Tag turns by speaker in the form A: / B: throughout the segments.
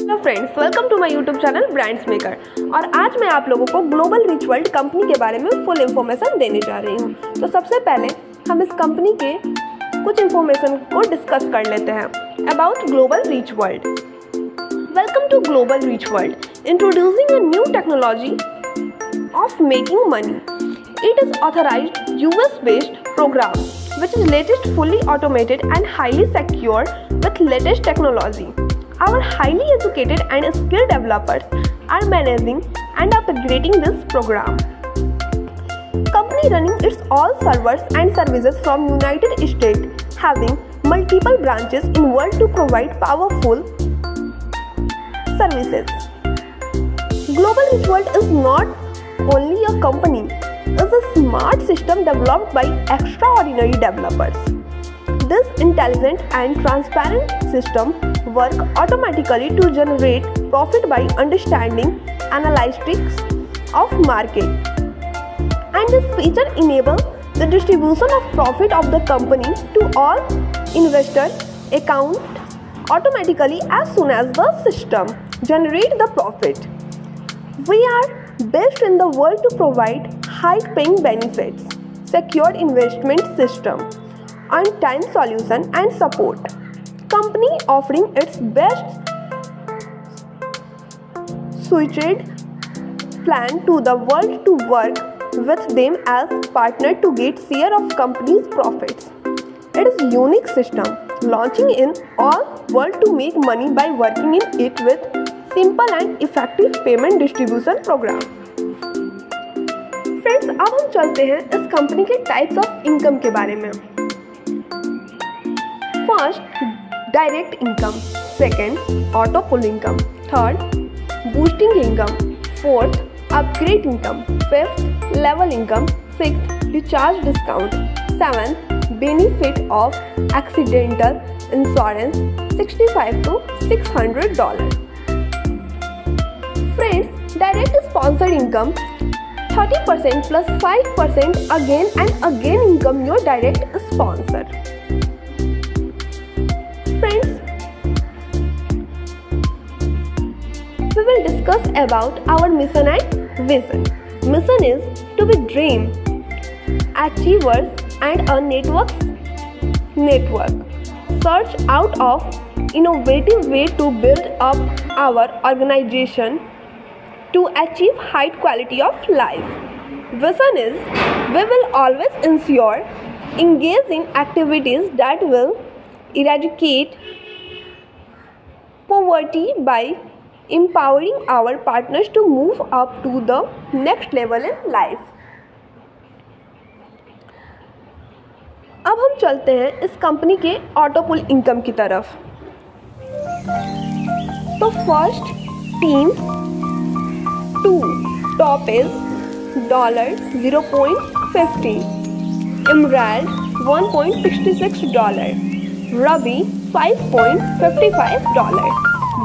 A: Hello friends, welcome to my YouTube channel brands maker. और आज मैं आप लोगों को ग्लोबल रिच वर्ल्ड कंपनी के बारे में फुल इन्फॉर्मेशन देने जा रही हूँ। तो सबसे पहले हम इस कंपनी के कुछ इन्फॉर्मेशन को डिस्कस कर लेते हैं about global rich world. Welcome to global rich world, introducing a new technology of making money. It is authorized US based program which is latest fully automated and highly secure with latest technology. Our highly educated and skilled developers are managing and upgrading this program. Company running its all servers and services from United States, having multiple branches in world to provide powerful services. Global Rich World is not only a company, is a smart system developed by extraordinary developers. This intelligent and transparent system works automatically to generate profit by understanding analytics of market. And this feature enables the distribution of profit of the company to all investors' account automatically as soon as the system generates the profit. We are best in the world to provide high-paying benefits, secured investment system, on-time solution and support. Company offering its best suited plan to the world to work with them as partner to get share of company's profits. It is unique system launching in all world to make money by working in it with simple and effective payment distribution program. Friends, अब हम चलते हैं इस company के types of income के बारे में। First, direct income. Second, auto pool income. Third, boosting income. Fourth, upgrade income. Fifth, level income. Sixth, recharge discount. Seventh, benefit of accidental insurance 65 to $600। Friends, direct sponsored income 30% plus 5% again and again income your direct sponsor. Friends, we will discuss about our mission and vision. Mission is to be dream achievers and a network search out of innovative way to build up our organization to achieve high quality of life. Vision is we will always ensure engage in activities that will eradicate poverty by empowering our partners to move up to the next level in life. अब हम चलते हैं इस company के auto pool income की तरफ। तो first, team 2 top is $0.50, Emerald $1.66, Ruby $5.55,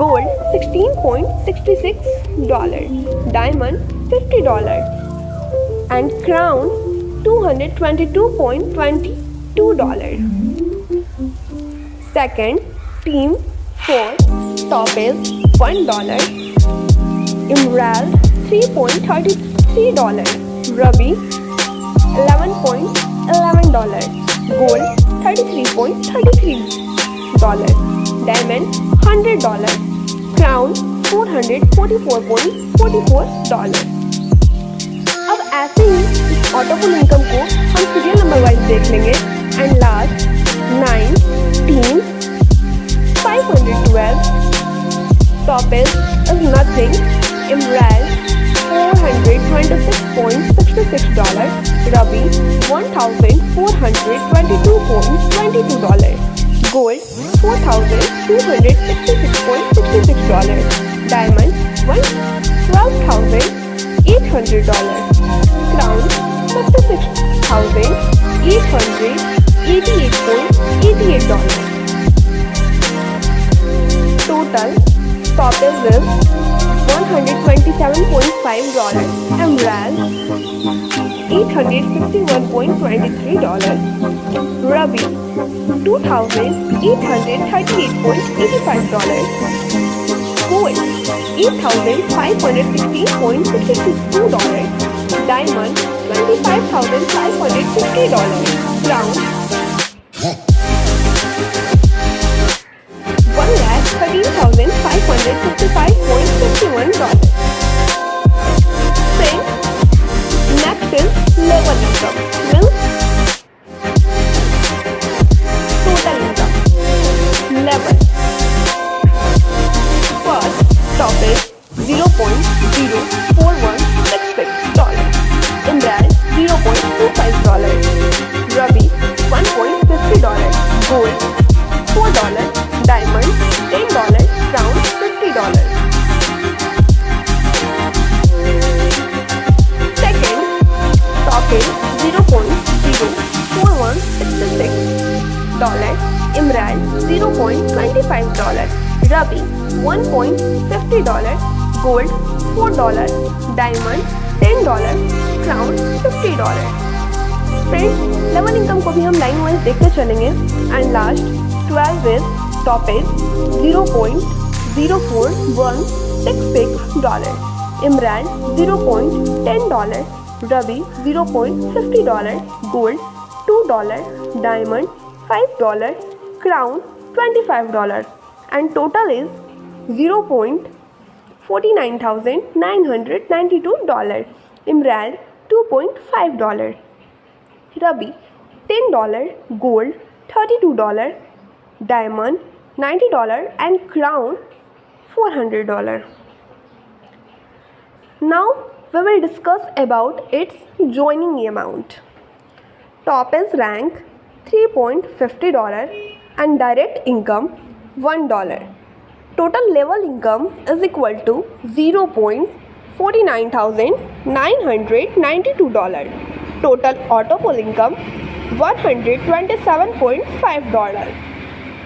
A: Gold $16.66, Diamond $50, and Crown $222.22. Second, team 4 top is $1, Emerald $3.33, Ruby $11.11, Gold $33.33, Diamond $100, Crown $444.44। अब ऐसे ही इस ऑटो पुल इनकम को हम सीरियल नंबर वाइज देख लेंगे। And last 9 team 512 top is nothing, Emerald $426.66, Ruby $1,422.22, Gold $4,266.66, Diamond $12,800, Crown $56,888.88. Total top is $127.5, Emerald $851.23, Ruby $2,838.85, gold $8,516.62, diamond $25,550, crown $1,13,555.51. Friends, next is level income, means total income. Level. First, top is $0.04166, Imran $0.25, Rabi $1.50, gold $4, diamond $10, crown $50. Second, top is $0.04166, Imran $0.25, Rabi $1.50, gold $4, diamond $10, crown $50. Friends, level income को भी हम line wise देखते चलेंगे. And last 12 is top is $0.04166, emerald $0.10, ruby $0.50, gold $2, diamond $5, crown $25, and total is $0.49,992, emerald $2.5, ruby $10, gold $32, diamond $90, and crown $400. Now we will discuss about its joining amount. Top is rank $3.50 and direct income $1. Total level income is equal to $0.49,992. Total auto poll income $127.5,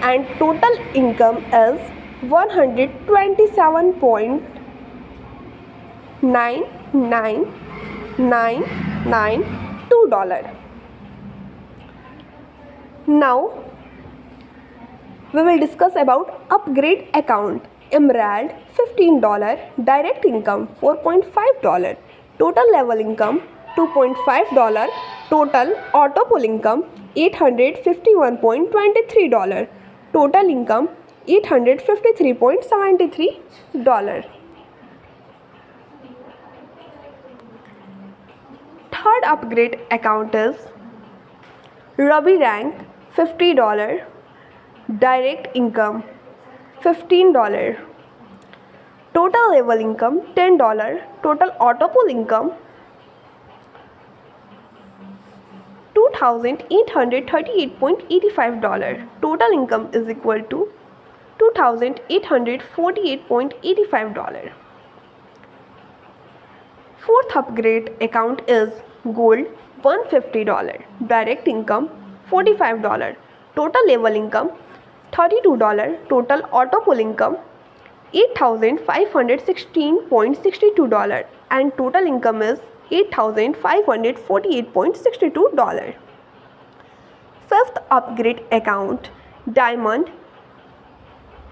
A: and total income is $127.99992. Now we will discuss about upgrade account. Emerald $15, direct income $4.5, total level income $2.5, total auto poll income $851.23, total income $853.73. Third upgrade account is Rabi rank $50, direct income $15, total level income $10, total auto poll income $2,838.85, total income is equal to $2,848.85. Fourth upgrade account is gold $150, direct income $45, total level income $32, total auto poll income $8,516.62, and total income is $8,548.62. Fifth upgrade account diamond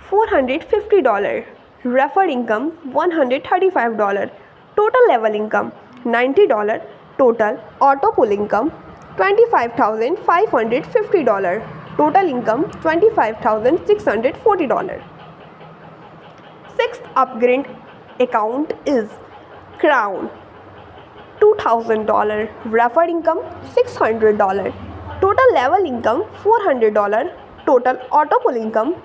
A: $450, referred income $135, total level income $90, total auto poll income $25,550, total income $25,640. Sixth upgrade account is crown $2,000, referred income $600, total level income $400, total auto poll income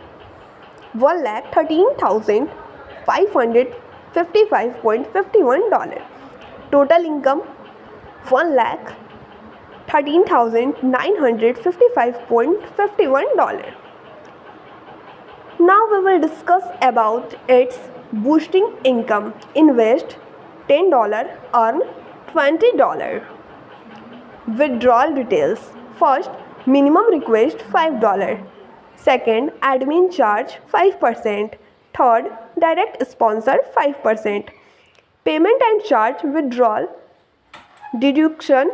A: $1,13,555.51, total income $1,13,955.51. Now we will discuss about its boosting income. Invest $10, earn $20. Withdrawal details. First, minimum request $5. Second, admin charge 5%. Third, direct sponsor 5%. Payment and charge withdrawal deduction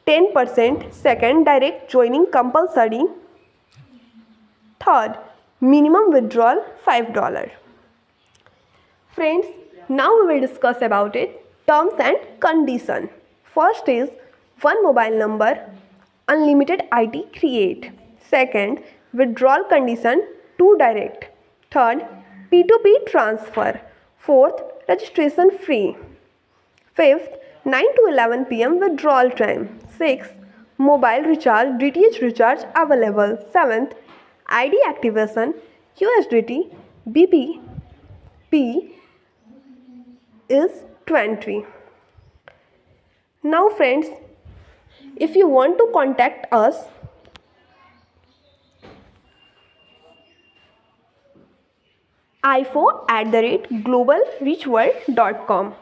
A: 10%. Second, direct joining compulsory. Third, minimum withdrawal $5. Friends, now we will discuss about it. Terms and condition. First is one mobile number, unlimited IT create. Second, withdrawal condition, 2 direct. Third, P2P transfer. Fourth, registration free. Fifth, 9 to 11 pm withdrawal time. Sixth, mobile recharge, DTH recharge available. Seventh, ID activation, USDT, BPP is 20. Now friends, if you want to contact us, info@globalreachworld.com.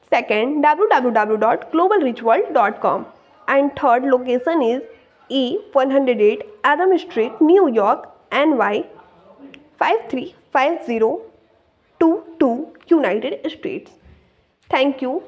A: Second, www.globalreachworld.com. And third location is E108 Adam Street, New York, NY 53502, United States. Thank you.